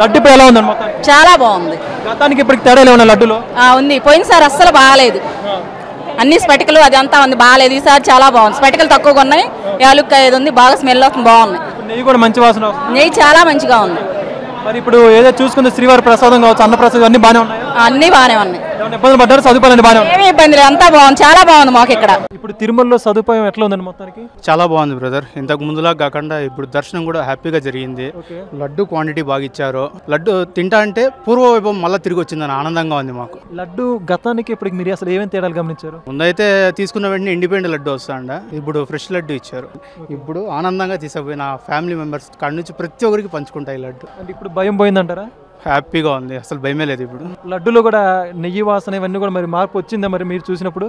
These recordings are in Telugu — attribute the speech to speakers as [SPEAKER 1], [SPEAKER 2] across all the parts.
[SPEAKER 1] లడ్డు ఇప్పుడు ఎలా ఉందండి మొత్తం?
[SPEAKER 2] చాలా బాగుంది.
[SPEAKER 1] గతానికి ఇప్పటికి తేడా ఎలా ఉన్నాయి లడ్డులో?
[SPEAKER 2] ఉంది. పోయినసారి అస్సలు బాగాలేదు, అన్ని స్పటికలు అది అంతా ఉంది, బాగాలేదు. ఈసారి చాలా బాగుంది. స్పటికలు తక్కువగా ఉన్నాయి, యాలుక్కాయ ఉంది, బాగా స్మెల్ వస్తుంది, బాగున్నాయి.
[SPEAKER 1] నెయ్యి కూడా మంచి వాసన వస్తుంది.
[SPEAKER 2] నెయ్యి చాలా మంచిగా ఉంది.
[SPEAKER 1] మరి ఇప్పుడు ఏదో చూసుకుంటే శ్రీవారి ప్రసాదం కావచ్చు, అన్న ప్రసాదం అన్ని బాగానే ఉన్నాయి.
[SPEAKER 2] అన్ని బాగానే ఉన్నాయి.
[SPEAKER 1] ఇబ్బందులు పడ్డారు, సదుపాయాలు బాగానే ఉన్నాయి.
[SPEAKER 2] ఏమి ఇబ్బంది లేదు, అంతా బాగుంది, చాలా బాగుంది మాకు ఇక్కడ.
[SPEAKER 1] ఇప్పుడు తిరుమలలో సదుపాయం ఎట్లా ఉందండి మొత్తానికి?
[SPEAKER 3] చాలా బాగుంది బ్రదర్. ఇంతకు ముందులా కాకుండా ఇప్పుడు దర్శనం కూడా హ్యాపీగా జరిగింది. లడ్డు క్వాంటిటీ బాగా ఇచ్చారు. లడ్డు తింటా అంటే పూర్వవైభవం మళ్ళీ తిరిగి వచ్చిందని ఆనందంగా ఉంది మాకు.
[SPEAKER 1] లడ్డు గతానికి ఇప్పటికి మీరు అసలు ఏమేమి తేడాలు గమనించారు?
[SPEAKER 3] ముందైతే తీసుకున్న వెంటనే ఇండిపెండెంట్ లడ్డు వస్తాండ, ఇప్పుడు ఫ్రెష్ లడ్డు ఇచ్చారు. ఇప్పుడు ఆనందంగా తీసుకుపోయిన ఫ్యామిలీ మెంబర్స్ కాడ నుంచి ప్రతి ఒక్కరికి పంచుకుంటాయి లడ్డు.
[SPEAKER 1] అంటే ఇప్పుడు భయం పోయిందంటారా?
[SPEAKER 3] హ్యాపీగా ఉంది, అసలు భయమే లేదు. ఇప్పుడు
[SPEAKER 1] లడ్డులో కూడా నెయ్యి వాసన ఇవన్నీ కూడా మరి మార్పు వచ్చిందా మరి మీరు చూసినప్పుడు?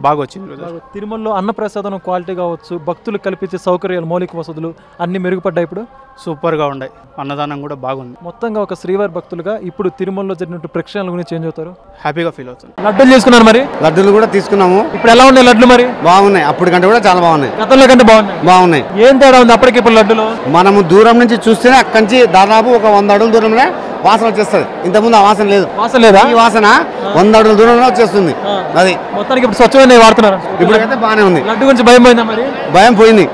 [SPEAKER 3] బాగా వచ్చింది.
[SPEAKER 1] తిరుమలలో అన్నప్రసాదం క్వాలిటీ కావచ్చు, భక్తులు కల్పించే సౌకర్యాలు, మౌలిక వసతులు అన్ని మెరుగుపడ్డాయి. ఇప్పుడు
[SPEAKER 3] సూపర్గా ఉన్నాయి, అన్నదానం కూడా బాగుంది.
[SPEAKER 1] మొత్తంగా ఒక శ్రీవారి భక్తులుగా ఇప్పుడు తిరుమలలో జరిగిన ప్రక్షాళన గురించి ఏం చెబుతారు?
[SPEAKER 3] హ్యాపీగా ఫీల్ అవుతుంది.
[SPEAKER 1] లడ్డూలు తీసుకున్నారు మరి?
[SPEAKER 4] లడ్డూలు కూడా తీసుకున్నాము.
[SPEAKER 1] ఇప్పుడు ఎలా ఉన్నాయి లడ్లు? మరి
[SPEAKER 4] బాగున్నాయి, అప్పటికంటే కూడా చాలా బాగున్నాయి.
[SPEAKER 1] గతంలో కంటే
[SPEAKER 4] బాగున్నాయి.
[SPEAKER 1] ఏం తేడా ఉంది అప్పటికి ఇప్పుడు లడ్డులో?
[SPEAKER 4] మనము దూరం నుంచి చూస్తేనే అక్కడి నుంచి దాదాపు ఒక 100 అడుగుల దూరంలో వాసన వచ్చేస్తుంది. ఇంతకుముందు ఆ వాసన లేదు.
[SPEAKER 1] వాసన లేదా?
[SPEAKER 4] ఈ వాసన 100 అడుగుల దూరంలో వచ్చేస్తుంది. అది
[SPEAKER 1] మొత్తానికి ఇప్పుడు స్వచ్ఛమైన వాడుతున్నారు.
[SPEAKER 4] ఇప్పుడైతే బాగానే ఉంది.
[SPEAKER 1] లడ్డు గురించి భయం పోయిందా మరి?
[SPEAKER 4] భయం పోయింది.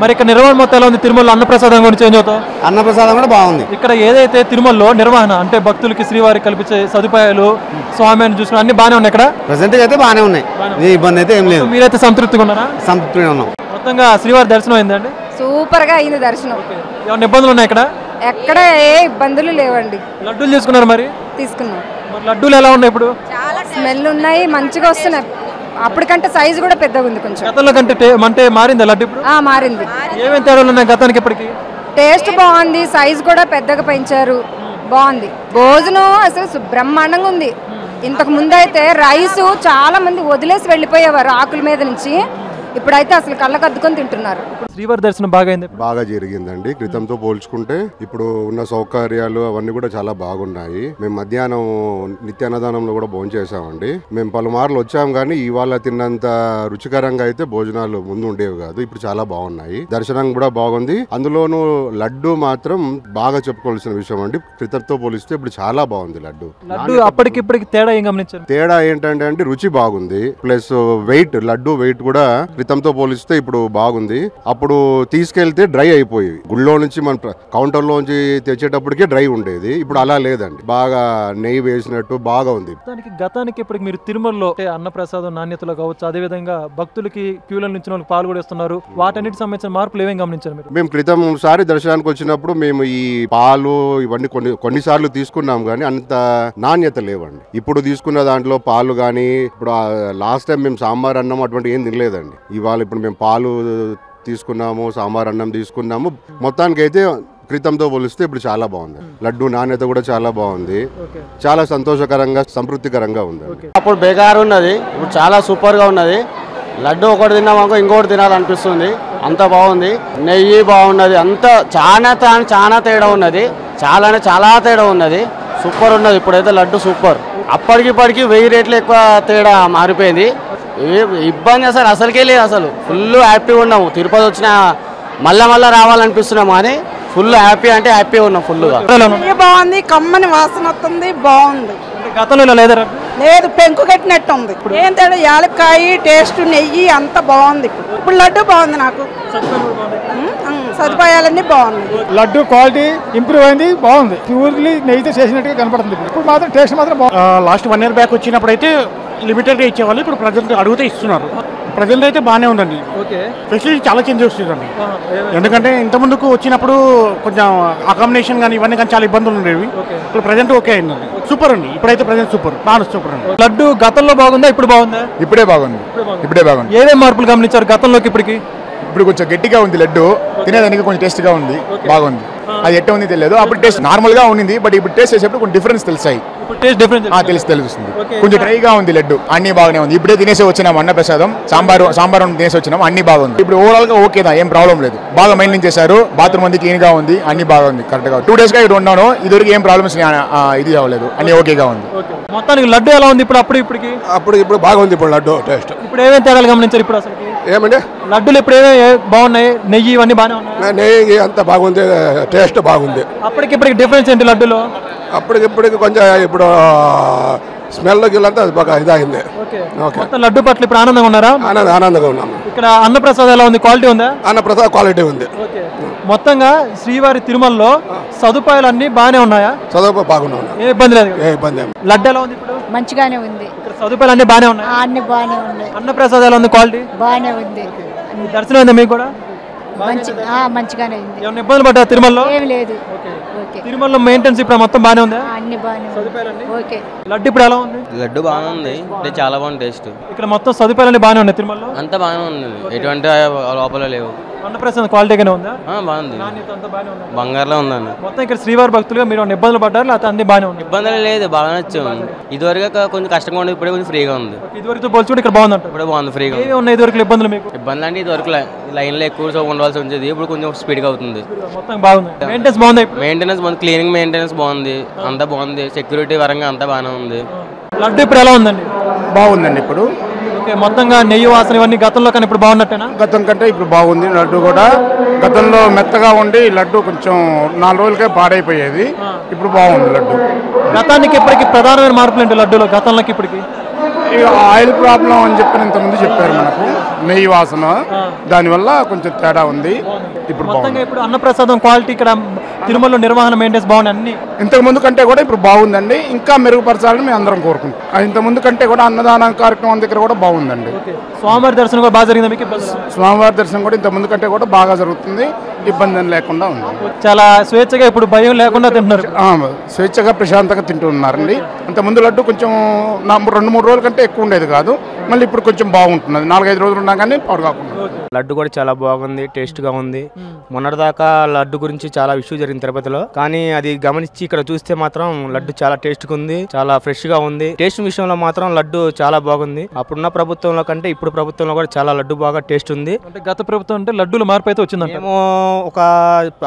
[SPEAKER 1] మరి ఇక్కడ నిర్వహణ మొత్తం ఎలా ఉంది? తిరుమల అన్నప్రసాదం గురించి ఏం చెబుతావు?
[SPEAKER 4] అన్నప్రసాదం కూడా బాగుంది.
[SPEAKER 1] ఇక్కడ ఏదైతే తిరుమలలో నిర్వహణ అంటే భక్తులకి శ్రీవారికి కల్పించే సదుపాయాలు, స్వామిని చూసుకుని అన్ని బాగానే ఉన్నాయి ఇక్కడ.
[SPEAKER 4] ప్రెసెంట్ అయితే బాగానే ఉన్నాయి, ఏ ఇబ్బంది అయితే ఏం లేదు.
[SPEAKER 1] మీరైతే సంతృప్తిగా ఉన్నారా?
[SPEAKER 4] సంతృప్తిగా ఉన్నాం.
[SPEAKER 1] మొత్తంగా శ్రీవారి దర్శనం అయిందండి?
[SPEAKER 5] సూపర్ గా అయింది దర్శనం.
[SPEAKER 1] ఏమైనా ఇబ్బందులు ఉన్నాయి ఇక్కడ?
[SPEAKER 5] ఎక్కడ ఏ ఇబ్బందులు లేవండి.
[SPEAKER 1] లడ్డూలు తీసుకున్నారు మరి?
[SPEAKER 5] తీసుకున్నాం.
[SPEAKER 1] మరి లడ్డూలు ఎలా ఉన్నాయి ఇప్పుడు?
[SPEAKER 5] చాలా స్మెల్ ఉన్నాయి, మంచిగా వస్తున్నాయి. అప్పటికంటే సైజు కూడా పెద్దగా ఉంది కొంచెం.
[SPEAKER 1] గతంలో కంటే అంటే మారిందా లడ్డు ఇప్పుడు?
[SPEAKER 5] మారింది.
[SPEAKER 1] ఏమేమి తేడాలు ఉన్నాయి గతానికి ఇప్పటికి?
[SPEAKER 5] టేస్ట్ బాగుంది, సైజు కూడా పెద్దగా పెంచారు, బాగుంది. భోజనం అసలు బ్రహ్మాండంగా ఉంది. ఇంతకు ముందు అయితే రైస్ చాలా మంది వదిలేసి వెళ్ళిపోయేవారు ఆకుల మీద నుంచి, ఇప్పుడైతే అసలు కళ్ళకద్దుకొని తింటున్నారు.
[SPEAKER 1] శ్రీవారి దర్శనం
[SPEAKER 6] బాగా జరిగిందండి. క్రితంతో పోల్చుకుంటే ఇప్పుడు ఉన్న సౌకర్యాలు అవన్నీ కూడా చాలా బాగున్నాయి. మేము మధ్యాహ్నం నిత్యాన్నదానంలో కూడా భోంచేసామండి. మేము పలుమార్లు వచ్చాం కానీ ఇవాళ తిన్నంత రుచికరంగా అయితే భోజనాలు ముందు ఉండేవి కాదు. ఇప్పుడు చాలా బాగున్నాయి. దర్శనం కూడా బాగుంది. అందులోనూ లడ్డు మాత్రం బాగా చెప్పుకోవాల్సిన విషయం అండి. క్రితంతో పోలిస్తే ఇప్పుడు చాలా బాగుంది లడ్డు.
[SPEAKER 1] అప్పటికిప్పటికి తేడా ఏం గమనించారు?
[SPEAKER 6] తేడా ఏంటంటే అండి రుచి బాగుంది, ప్లస్ వెయిట్, లడ్డు వెయిట్ కూడా క్రితంతో పోలిస్తే ఇప్పుడు బాగుంది. అప్పుడు తీసుకెళ్తే డ్రై అయిపోయేవి. గుళ్ళో నుంచి మన కౌంటర్ లోంచి తెచ్చేటప్పటికే డ్రై ఉండేది, ఇప్పుడు అలా లేదండి. బాగా నెయ్యి వేసినట్టు బాగా ఉంది.
[SPEAKER 1] గతానికి ఇప్పటికి మీరు తిరుమలలో అన్నప్రసాదం నాణ్యతలో కావచ్చు, అదే విధంగా భక్తులకి క్యూల నుంచి వాళ్ళకి పాలు కూడా ఇస్తున్నారు, వాటన్నిటికి సంబంధించిన మార్పులు ఏమేమి గమనించారు మీరు?
[SPEAKER 6] మేము క్రితం సారి దర్శనానికి వచ్చినప్పుడు మేము ఈ పాలు ఇవన్నీ కొన్నిసార్లు తీసుకున్నాం కానీ అంత నాణ్యత లేవండి. ఇప్పుడు తీసుకున్న దాంట్లో పాలు కానీ, ఇప్పుడు లాస్ట్ టైం మేము సాంబార్ అన్నం అటువంటి ఏం తినలేదండి. ఇవాళ ఇప్పుడు మేము పాలు తీసుకున్నాము, సాంబార్ అన్నం తీసుకున్నాము. మొత్తానికి అయితే క్రితంతో పోలిస్తే ఇప్పుడు చాలా బాగుంది. లడ్డు నాణ్యత కూడా చాలా బాగుంది. చాలా సంతోషకరంగా, సంతృప్తికరంగా ఉంది.
[SPEAKER 7] అప్పుడు బేకారు ఉన్నది, ఇప్పుడు చాలా సూపర్ గా ఉన్నది. లడ్డు ఒకటి తిన్నామనుకో ఇంకోటి తినాలనిపిస్తుంది, అంత బాగుంది. నెయ్యి బాగున్నది, అంత చాలా తేడా ఉన్నది. చాలా తేడా ఉన్నది. సూపర్ ఉన్నది. ఇప్పుడైతే లడ్డు సూపర్. అప్పటికిప్పటికి 1000 రేట్లు ఎక్కువ తేడా మారిపోయింది. ఇబ్బంది అసలుకే లేదు. అసలు ఫుల్ హ్యాపీగా ఉన్నాము. తిరుపతి వచ్చిన మళ్ళా రావాలనిపిస్తున్నాము కానీ ఫుల్ హ్యాపీ అంటే హ్యాపీ ఉన్నాం. ఫుల్గా
[SPEAKER 8] బాగుంది, కమ్మని వాసన వస్తుంది, బాగుంది.
[SPEAKER 1] గతంలో
[SPEAKER 8] లేదు, పెంకు కట్టినట్టు ఉంది. ఏం తేడా, యాలక్కాయ టేస్ట్, నెయ్యి అంత బాగుంది. ఇప్పుడు లడ్డు బాగుంది. నాకు సదుపాయాలన్నీ బాగున్నాయి.
[SPEAKER 9] లడ్డు క్వాలిటీ ఇంప్రూవ్ అయింది, బాగుంది. ప్యూర్లీ నెయ్యితో చేసినట్టుగా కనపడుతుంది. ఇప్పుడు మాత్రం టేస్ట్ మాత్రం బాగుంది.
[SPEAKER 10] లాస్ట్ 1 year బ్యాక్ వచ్చినప్పుడు అయితే లిమిటెడ్గా ఇచ్చేవాళ్ళు, ఇప్పుడు ప్రజెంట్ అడిగితే ఇస్తున్నారు. ప్రజెంట్ అయితే బాగానే ఉందండి. ఫెసిలిటీ చాలా చేంజ్ వస్తుందండి. ఎందుకంటే ఇంత ముందుకు వచ్చినప్పుడు కొంచెం అకామిడేషన్ కానీ ఇవన్నీ కానీ చాలా ఇబ్బందులు ఉండేవి. ఇప్పుడు ప్రజెంట్ ఓకే అయిందండి. సూపర్ అండి. ఇప్పుడైతే ప్రజెంట్ సూపర్, బాగా సూపర్ అండి.
[SPEAKER 1] లడ్డు గతంలో బాగుందా, ఇప్పుడు బాగుందా?
[SPEAKER 9] ఇప్పుడే బాగుంది.
[SPEAKER 1] ఏమేమి మార్పులు గమనించారు గతంలోకి ఇప్పటికి?
[SPEAKER 9] ఇప్పుడు కొంచెం గట్టిగా ఉంది లడ్డు, తినేదానికి కొంచెం టేస్ట్ గా ఉంది, బాగుంది. అది ఎట్ట ఉంది తెలియదు. అప్పుడు టేస్ట్ నార్మల్ గా ఉంది, బట్ ఇప్పుడు టేస్ట్ చేసేప్పుడు కొంచెం డిఫరెన్స్ తెలిసాయి.
[SPEAKER 1] ఇప్పుడు టేస్ట్ డిఫరెన్స్
[SPEAKER 11] తెలుస్తుంది. కొంచెం డ్రైగా ఉంది లడ్డు, అన్ని బాగానే ఉంది. ఇప్పుడే తినేసి వచ్చినాం అన్న ప్రసాదం, సాంబార్ తినేసి వచ్చినాం, అన్ని బాగుంది. ఇప్పుడు ఓవరాల్ గా ఓకేదా, ఏం ప్రాబ్లం లేదు. బాగా మెయింటైన్ చేశారు, బాత్రూమ్ అంది క్లీన్ గా ఉంది, అన్ని బాగా ఉంది కరెక్ట్ గా. 2 days గా ఇక్కడ ఉన్నాను, ఇదివరకు ఏం ప్రాబ్లమ్స్ ఇది అవ్వలేదు, అన్ని ఓకేగా ఉంది.
[SPEAKER 1] మొత్తానికి లడ్డు ఎలా ఉంది ఇప్పుడు
[SPEAKER 12] ఇప్పుడు బాగుంది. ఇప్పుడు లడ్డు టేస్ట్
[SPEAKER 1] ఇప్పుడు ఏమేమి తేడాలు గమనించారు ఇప్పుడు అసలు
[SPEAKER 12] ఏమండి?
[SPEAKER 1] లడ్డూలు ఇప్పుడు బాగున్నాయి, నెయ్యి ఇవన్నీ బాగానే ఉన్నాయి,
[SPEAKER 12] నెయ్యి అంత బాగుంది, టేస్ట్ బాగుంది.
[SPEAKER 1] అప్పటికిప్పటికి డిఫరెన్స్ ఏంటి లడ్డూలో?
[SPEAKER 12] అప్పటికిప్పటికి కొంచెం ఇప్పుడు స్మెల్ గిల్లంతా అది బాగా ఇదైంది.
[SPEAKER 1] మొత్తం లడ్డు పట్ల ఇప్పుడు ఆనందంగా ఉన్నారా?
[SPEAKER 12] ఆనందంగా ఉన్నాము.
[SPEAKER 1] ఇక్కడ అన్నప్రసాదం ఎలా ఉంది, క్వాలిటీ ఉందా?
[SPEAKER 12] అన్నప్రసాదం క్వాలిటీ ఉంది.
[SPEAKER 1] మొత్తంగా శ్రీవారి తిరుమలలో సదుపాయాలు అన్ని బాగానే ఉన్నాయా?
[SPEAKER 12] సదుపాయాలు బాగున్నాయి,
[SPEAKER 1] ఏ ఇబ్బంది లేదు. లడ్డు ఎలా ఉంది ఇప్పుడు?
[SPEAKER 5] మంచిగానే ఉంది.
[SPEAKER 1] ఇక్కడ సదుపాయాలు అన్ని బాగానే ఉన్నాయి,
[SPEAKER 5] అన్ని బాగానే ఉన్నాయి.
[SPEAKER 1] అన్నప్రసాదం ఎలా ఉంది, క్వాలిటీ
[SPEAKER 5] బాగానే ఉంది.
[SPEAKER 1] దర్శనం అయిందా మీకు కూడా?
[SPEAKER 5] మంచిగానే ఉంది.
[SPEAKER 1] ఏమైనా ఇబ్బందులు పడ్డా తిరుమలలో?
[SPEAKER 5] ఏం లేదు.
[SPEAKER 1] తిరుమలలో మెయింటెనెన్స్ ఇప్పుడు మొత్తం బాగానే ఉందా?
[SPEAKER 5] అన్ని బాగానే ఉంది. ఓకే.
[SPEAKER 1] లడ్డు ఇప్పుడు ఎలా ఉంది?
[SPEAKER 13] లడ్డు బాగానే ఉంది, చాలా బాగుంది టేస్ట్.
[SPEAKER 1] ఇక్కడ మొత్తం సదుపాయాలు బాగానే ఉన్నాయి తిరుమలలో?
[SPEAKER 13] అంతా బాగానే ఉంది, ఎటువంటి లోపల లేవు.
[SPEAKER 1] అన్నప్రసాదం క్వాలిటీగానే ఉందా?
[SPEAKER 13] బాగుంది, బంగారులో ఉందండి.
[SPEAKER 1] మొత్తం ఇక్కడ శ్రీవారి భక్తులుగా మీరు ఇబ్బందులు పడ్డారు, లేకపోతే అన్ని బాగానే ఉంది?
[SPEAKER 13] ఇబ్బందులు లేదు, బాగా నచ్చాము. ఇదివరకు కొంచెం కష్టంగా ఉంది, ఇప్పుడే కొంచెం ఫ్రీగా ఉంది.
[SPEAKER 1] ఇదివరకు పోల్చుకుంటే ఇక్కడ బాగుంది అంటారు?
[SPEAKER 13] ఇప్పుడు బాగుంది, ఫ్రీగా
[SPEAKER 1] ఉన్నాయి. ఇదివరకు ఇబ్బందులు మీకు?
[SPEAKER 13] ఇబ్బందులు అంటే ఇదివరకు లైన్లో ఎక్కువ ఉండవలసి వచ్చేది, ఇప్పుడు కొంచెం స్పీడ్గా అవుతుంది.
[SPEAKER 1] మొత్తం బాగుంది. మెయింటెనెన్స్ బాగుంది,
[SPEAKER 13] మెయింటెనెన్స్ బాగుంది, క్లీనింగ్ మెయింటెనెన్స్ బాగుంది, అంతా బాగుంది. సెక్యూరిటీ పరంగా అంతా బాగానే ఉంది.
[SPEAKER 1] లడ్డు ఇప్పుడు ఎలా ఉందండి?
[SPEAKER 11] బాగుందండి ఇప్పుడు.
[SPEAKER 1] మొత్తంగా నెయ్యి వాసన ఇవన్నీ గతంలో కానీ ఇప్పుడు బాగున్నట్టేనా?
[SPEAKER 11] గతం కంటే ఇప్పుడు బాగుంది. లడ్డు కూడా గతంలో మెత్తగా ఉండి లడ్డు కొంచెం 4 రోజులకే పాడైపోయేది, ఇప్పుడు బాగుంది లడ్డు.
[SPEAKER 1] గతానికి ఇప్పటికి ప్రధానమైన మార్పులు ఏంటి లడ్డూలో గతంలోకి ఇప్పటికి?
[SPEAKER 11] ఆయిల్ ప్రాబ్లం అని చెప్పి ఇంతకుముందు చెప్పారు మనకు, నెయ్యి వాసన, దానివల్ల కొంచెం తేడా ఉంది. ఇప్పుడు
[SPEAKER 1] మొత్తంగా ఇప్పుడు అన్నప్రసాదం క్వాలిటీ ఇక్కడ తిరుమలలో నిర్వహణ మెయింటెనెన్స్ బాగున్నాయి అన్ని.
[SPEAKER 11] ఇంతకు ముందు కంటే కూడా ఇప్పుడు బాగుందండి, ఇంకా మెరుగుపరచాలని మేము అందరం కోరుకుంటాం. ఇంత ముందు కంటే కూడా అన్నదాన కార్యక్రమం దగ్గర కూడా బాగుందండి.
[SPEAKER 1] స్వామివారి దర్శనం కూడా బాగా జరిగింది మీకు?
[SPEAKER 11] స్వామివారి దర్శనం కూడా ఇంత ముందు కంటే కూడా బాగా జరుగుతుంది, ఇబ్బంది లేకుండా ఉంది.
[SPEAKER 1] చాలా స్వేచ్ఛగా ఇప్పుడు భయం లేకుండా తింటున్నారు,
[SPEAKER 11] స్వేచ్ఛగా ప్రశాంతంగా తింటున్నారండి. ఇంత ముందు లడ్డు కొంచెం 2-3 రోజుల కంటే ఎక్కువ ఉండేది కాదు, మళ్ళీ ఇప్పుడు కొంచెం బాగుంటున్నది. 4-5 రోజులు ఉన్నా కానీ పాడు కాకుండా.
[SPEAKER 3] లడ్డు కూడా చాలా బాగుంది, టేస్ట్గా ఉంది. మొన్నటిదాకా లడ్డు గురించి చాలా ఇష్యూ జరిగింది తిరుపతిలో, కానీ అది గమనించి ఇక్కడ చూస్తే మాత్రం లడ్డు చాలా టేస్ట్గా ఉంది, చాలా ఫ్రెష్గా ఉంది. టేస్ట్ విషయంలో మాత్రం లడ్డు చాలా బాగుంది. అప్పుడున్న ప్రభుత్వంలో కంటే ఇప్పుడు ప్రభుత్వంలో కూడా చాలా లడ్డు బాగా టేస్ట్ ఉంది.
[SPEAKER 1] అంటే గత ప్రభుత్వం అంటే లడ్డూలు మార్పు అయితే వచ్చింది.
[SPEAKER 3] మేము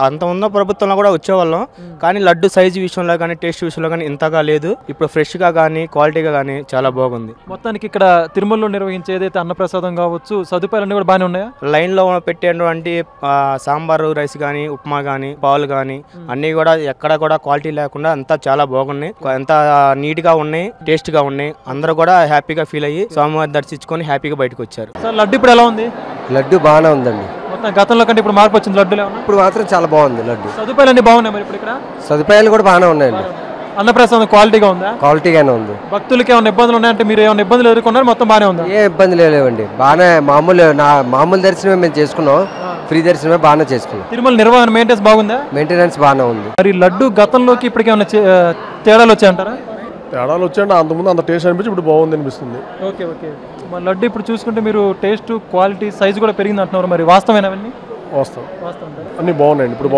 [SPEAKER 3] అంత ఉన్న ప్రభుత్వంలో కూడా వచ్చేవాళ్ళం, కానీ లడ్డు సైజు విషయంలో కానీ టేస్ట్ విషయంలో కానీ ఇంతగా లేదు. ఇప్పుడు ఫ్రెష్గా కానీ క్వాలిటీగా కానీ చాలా బాగుంది.
[SPEAKER 1] మొత్తానికి ఇక్కడ తిరుమలలో నిర్వహించే ఏదైతే అన్నప్రసాదం కావచ్చు, సదుపాయాలన్నీ కూడా బాగానే ఉన్నాయా?
[SPEAKER 3] లైన్లో పెట్టేటువంటి సాంబారు రైస్ కానీ, ఉప్మా కానీ, పాలు కానీ అన్నీ కూడా ఎక్కడ కూడా క్వాలిటీ లేకుండా అంతా చాలా బాగున్నాయి, ఎంత నీట్గా ఉన్నాయి, టేస్ట్గా ఉన్నాయి. అందరూ కూడా హ్యాపీగా ఫీల్ అయ్యి స్వామివారిని దర్శించుకొని హ్యాపీగా బయటకు వచ్చారు.
[SPEAKER 1] లడ్డు ఇప్పుడు ఎలా ఉంది?
[SPEAKER 14] లడ్డు బాగానే ఉందండి.
[SPEAKER 1] మొత్తం గతంలో కంటే ఇప్పుడు మార్పు వచ్చింది లడ్డులో?
[SPEAKER 14] ఇప్పుడు మాత్రం చాలా బాగుంది లడ్డు.
[SPEAKER 1] సదుపాయాలు అన్ని బాగున్నాయి మరి ఇప్పుడు ఇక్కడ?
[SPEAKER 14] సదుపాయాలు కూడా బాగానే ఉన్నాయండి.
[SPEAKER 1] అన్నప్రసాదం క్వాలిటీగా ఉందా?
[SPEAKER 14] క్వాలిటీగానే ఉంది.
[SPEAKER 1] భక్తులకి ఏమైనా ఇబ్బందులు ఉన్నాయంటే మీరు ఏమైనా ఇబ్బందులు ఎదుర్కొన్నారు? మొత్తం బాగానే ఉందా?
[SPEAKER 14] ఏ ఇబ్బందులు లేవండి, బాగానే మామూలు దర్శనమే మేము చేసుకున్నాం, ఫ్రీ దర్శనమే బాగానే చేసుకున్నాం.
[SPEAKER 1] తిరుమల నిర్వహణ మెయింటెనెన్స్ బాగుందా?
[SPEAKER 14] మెయింటెనెన్స్ బాగానే ఉంది.
[SPEAKER 1] మరి లడ్డు గతంలోకి ఇప్పటికి ఏమైనా తేడాలు వచ్చాయంటారా?
[SPEAKER 15] తేడాలు వచ్చాయంటే అంతకుముందు అంత టేస్ట్ అనిపించి ఇప్పుడు బాగుంది అనిపిస్తుంది.
[SPEAKER 1] ఓకే. మరి లడ్డు ఇప్పుడు చూసుకుంటే మీరు టేస్ట్, క్వాలిటీ, సైజు కూడా పెరిగింది అంటున్నారు, మరి వాస్తవమైనవన్నీ?
[SPEAKER 15] వాస్తవం, అన్నీ బాగున్నాయండి. ఇప్పుడు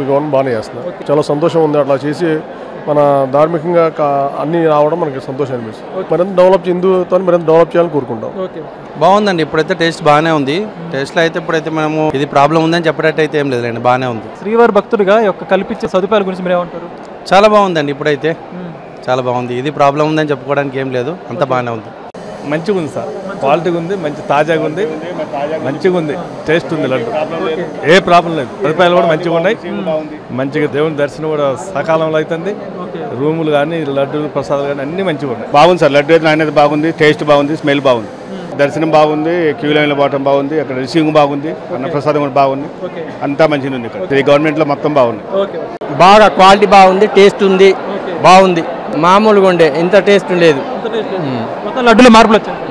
[SPEAKER 15] గవర్నమెంట్ బాగానే చేస్తున్నారు, చాలా సంతోషం ఉంది. అట్లా చేసి మన ధార్మికంగా అన్ని రావడం మనకి సంతోషం అనిపిస్తుంది. మరింత మరింత డెవలప్ చేయాలని కోరుకుంటాం.
[SPEAKER 16] బాగుందండి, ఇప్పుడైతే టేస్ట్ బాగానే ఉంది. టేస్ట్లో అయితే ఇప్పుడైతే మనము ఇది ప్రాబ్లం ఉందని చెప్పేటైతే ఏం లేదండి, బాగానే ఉంది.
[SPEAKER 1] శ్రీవారి భక్తులుగా కల్పించే సదుపాయాల గురించి మీరు ఏమంటారు?
[SPEAKER 16] చాలా బాగుందండి, ఇప్పుడైతే చాలా బాగుంది. ఇది ప్రాబ్లం ఉందని చెప్పుకోవడానికి ఏం లేదు, అంతా బాగానే ఉంది.
[SPEAKER 17] మంచిగా ఉంది సార్, క్వాలిటీగా ఉంది, మంచి తాజాగా ఉంది, మంచిగా ఉంది, టేస్ట్ ఉంది లడ్డు, ఏ ప్రాబ్లం లేదు. సదుపాయాలు కూడా మంచిగా ఉన్నాయి, మంచిగా దేవుని దర్శనం కూడా సకాలంలో అవుతుంది. రూములు కానీ, లడ్డు ప్రసాదాలు కానీ అన్ని మంచిగా ఉన్నాయి.
[SPEAKER 18] బాగుంది సార్, లడ్డు అయితే నాణ్యత బాగుంది, టేస్ట్ బాగుంది, స్మెల్ బాగుంది, దర్శనం బాగుంది, క్యూ లైన్లో పోవటం బాగుంది, అక్కడ రిసీవింగ్ బాగుంది, అన్న ప్రసాదం కూడా బాగుంది, అంతా మంచిగా ఉంది. ఇక్కడ గవర్నమెంట్లో మొత్తం బాగుంది,
[SPEAKER 19] బాగా క్వాలిటీ బాగుంది, టేస్ట్ ఉంది, బాగుంది. మామూలుగా ఉండే ఇంత టేస్ట్ లేదు.
[SPEAKER 1] లడ్డులో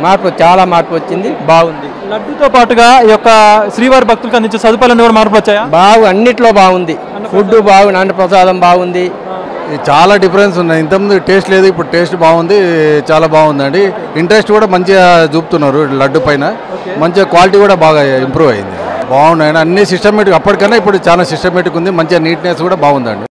[SPEAKER 19] మార్పు చాలా మార్పు వచ్చింది, బాగుంది.
[SPEAKER 1] లడ్డుతో పాటుగా ఈ యొక్క శ్రీవారి భక్తులకు అందించే సదుపాయాలు కూడా మార్పు వచ్చాయా?
[SPEAKER 19] అన్నిట్లో బాగుంది, ఫుడ్ బాగుంది, అన్న ప్రసాదం బాగుంది.
[SPEAKER 20] చాలా డిఫరెన్స్ ఉన్నాయి. ఇంతకుముందు టేస్ట్ లేదు, ఇప్పుడు టేస్ట్ బాగుంది, చాలా బాగుందండి. ఇంట్రెస్ట్ కూడా మంచిగా చూపుతున్నారు లడ్డు పైన, మంచిగా క్వాలిటీ కూడా బాగా ఇంప్రూవ్ అయింది. బాగున్నాయి అన్ని సిస్టమేటిక్, అప్పటికన్నా ఇప్పుడు చాలా సిస్టమేటిక్ ఉంది, మంచిగా నీట్నెస్ కూడా బాగుందండి.